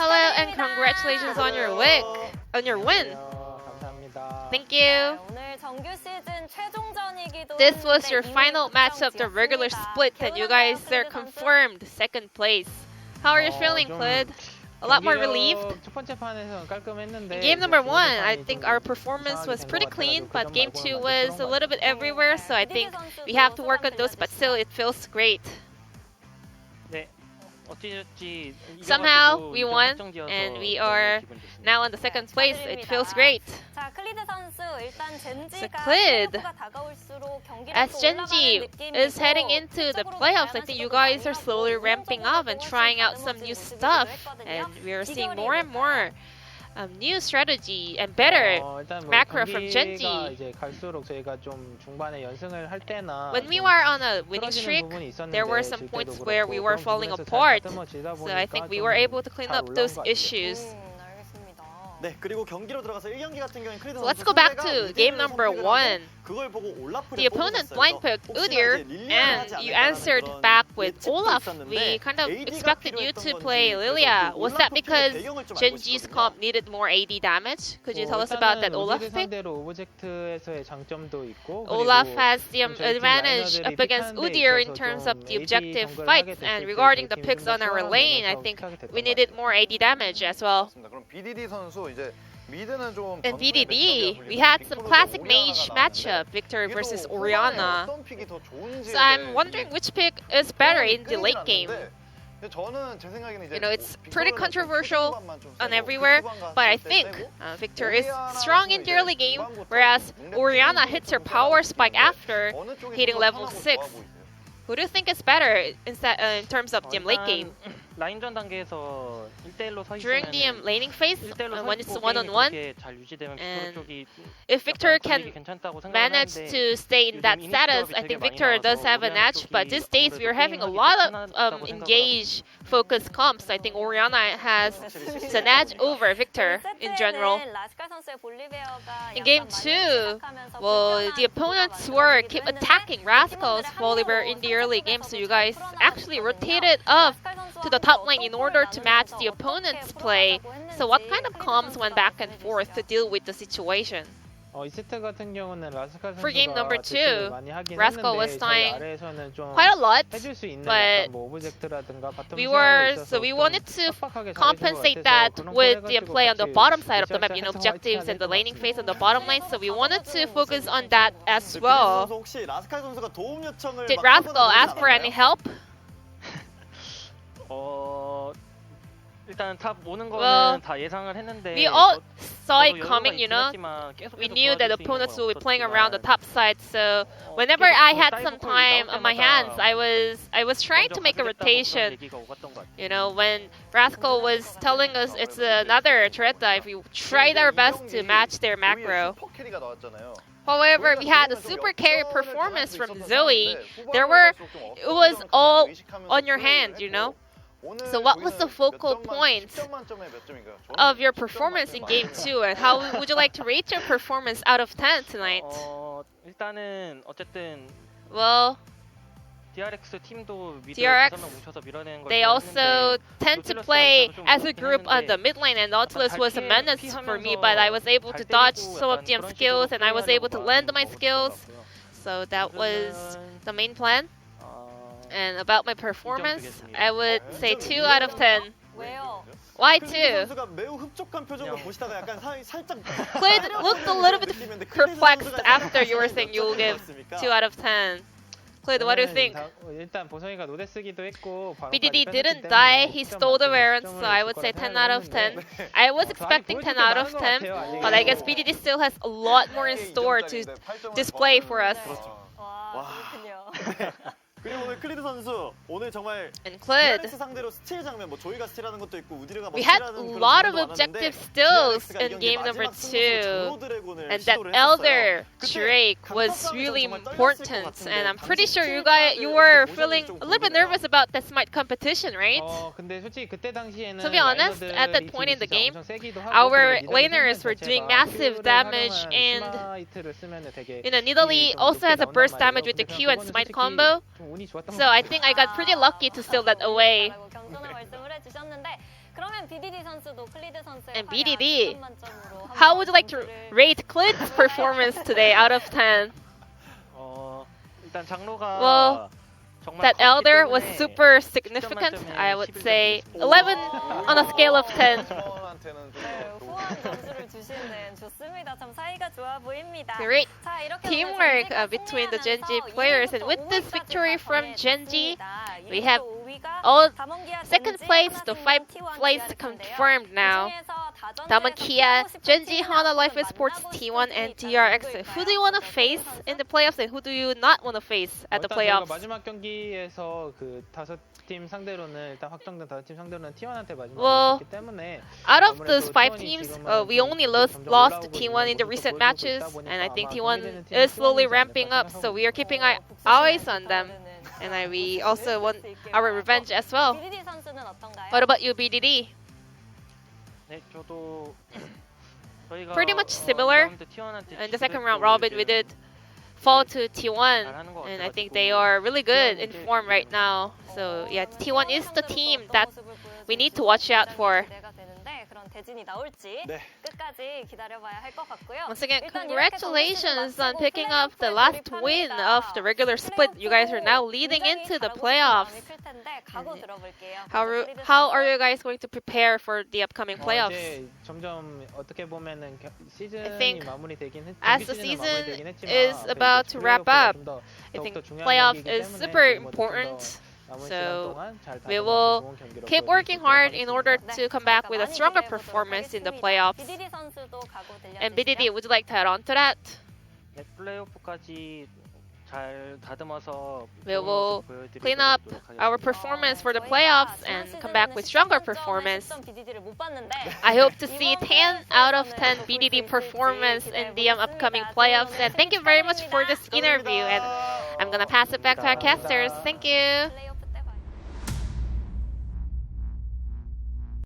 Hello and congratulations on your win. Thank you. This was your final match of the regular split and you guys are confirmed second place. How are you feeling, Clid? A lot more relieved? In game number 1, I think our performance was pretty clean, but game 2 was a little bit everywhere, so I think we have to work on those, but still it feels great. Somehow we won and we are now in the second place. It feels great. So Clid, as Genji is heading into the playoffs, I think you guys are slowly ramping up and trying out some new stuff, and we are seeing more and more new strategy and better macro from Genji. When we were on a winning streak, there were some points where we were falling apart, so I think we were able to clean up those issues. So let's go back to game number 1. The opponent blind picked Udyr and you answered back with Olaf. We kind of expected you to play Lilia. Was that because Genji's comp needed more AD damage? Could you tell us about that Olaf pick? Olaf has the advantage up against Udyr in terms of the objective fights, and regarding the picks on our lane, I think we needed more AD damage as well. In BDD, we had some classic mage matchup, Victor versus Orianna. So I'm wondering which pick is better in the late game. You know, it's pretty controversial on everywhere, but I think Victor is strong in the early game, whereas Orianna hits her power spike after hitting level 6. Who do you think is better in terms of the late game? During the laning phase, when it's one-on-one, and if Victor can manage to stay in that status, I think Victor does have an edge, but these days we are having a lot of engage focused comps. I think Orianna has an edge over Victor in general. In game 2, well, the opponents were keep attacking Rascal's Volibear in the early game, so you guys actually rotated up to the top lane in order to match the opponent's play. So what kind of comms went back and forth to deal with the situation? For game number 2, Rascal was dying quite a lot, but we wanted to compensate that with the play on the bottom side of the map, you know, objectives and the laning phase on the bottom lane, so we wanted to focus on that as well. Did Rascal ask for any help? Well, we all saw it coming, you know. We knew that opponents will be playing around the top side, so whenever I had some time on my hands, I was trying to make a rotation. You know, when Rascal was telling us it's another threat dive, we tried our best to match their macro. However, we had a super carry performance from Zoe. It was all on your hand, you know. So what was the focal point of your performance in game 2, and how would you like to rate your performance out of 10 tonight? Well, DRX, they also tend to play as a group on the mid lane, and Nautilus was a menace for me, but I was able to dodge some of the skills and I was able to land my skills. So that was the main plan. And about my performance, I would say 2 out of 10. Why 2? Clid looked a little bit perplexed after you were saying you'll give 2 out of 10. Clid, what do you think? BDD didn't die, he stole the Varans, so I would say 10 out of 10. I was expecting 10 out of 10, but I guess BDD still has a lot more in store to display for us. And Clid, we had a lot of objective stills in game number 2, and that Elder Drake was really important, and I'm pretty sure you were feeling a little bit nervous about that Smite competition, right? To be honest, at that point in the game, our laners were doing massive damage, and you know, Nidalee also has a burst damage with the Q and Smite combo, so I think I got pretty lucky to steal that away. And BDD, how would you like to rate Clint's performance today out of 10? Well, that Elder was super significant. I would say 11 on a scale of 10. Great teamwork between the Gen.G players, and with this victory from Gen.G, we have all second place to 5th place confirmed now. Damon Kia, Gen.G, Hana Life Esports, T1, and DRX. Who do you want to face in the playoffs, and who do you not want to face at the playoffs? Well, out of those 5 teams, we only lost to T1 in the recent matches, and I think T1 is slowly ramping up, so we are keeping our eyes on them. And we also want our revenge as well. What about you, BDD? Pretty much similar. In the second round robin, we did fall to T1, and I think they are really good in form right now. So yeah, T1 is the team that we need to watch out for. Once again, congratulations on picking up the last win of the regular split. You guys are now leading into the playoffs. How are you guys going to prepare for the upcoming playoffs? I think as the season is about to wrap up, I think playoff is super important. So we will keep working hard in order to come back with a stronger performance in the playoffs. And BDD, would you like to add on to that? We will clean up our performance for the playoffs and come back with stronger performance. I hope to see 10 out of 10 BDD performance in the upcoming playoffs. And thank you very much for this interview. And I'm gonna pass it back to our casters. Thank you.